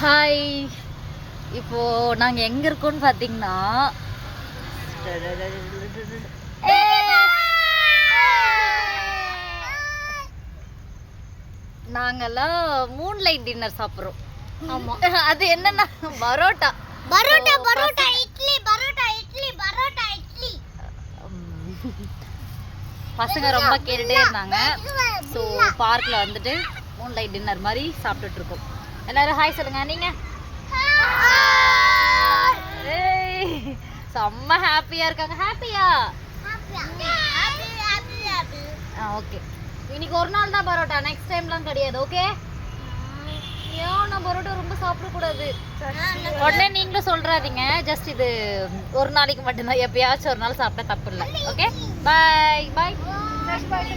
Hi, இப்போ நாங்கள் எங்கே இருக்கோம்னு பார்த்தீங்கன்னா நாங்கெல்லாம் மூன்லைட் டின்னர் சாப்பிட்றோம். ஆமாம், அது என்னன்னா பரோட்டா பரோட்டா பரோட்டா இட்லி பரோட்டா இட்லி பரோட்டா இட்லி. பசங்க ரொம்ப கேட்டுட்டே இருந்தாங்க. ஸோ பார்க்கில் வந்துட்டு மூன்லைட் டின்னர் மாதிரி சாப்பிட்டுட்டு இருக்கோம். எல்லாரும் ஹாய் சொல்லுங்க. நீங்கள் செம்ம ஹாப்பியாக இருக்காங்க. ஹாப்பியா? ஓகே, இன்னைக்கு ஒரு நாள் தான் பரோட்டா, நெக்ஸ்ட் டைம்லாம் கிடையாது. ஓகே, ஏன் நான் பரோட்டா ரொம்ப சாப்பிடக்கூடாது உடனே நீங்களும் சொல்றாதீங்க. ஜஸ்ட் இது ஒரு நாளைக்கு மட்டும்தான், எப்பயாச்சும் ஒரு நாள் சாப்பிட்டா தப்பு இல்லை. ஓகே, பாய் பாய் பாய்.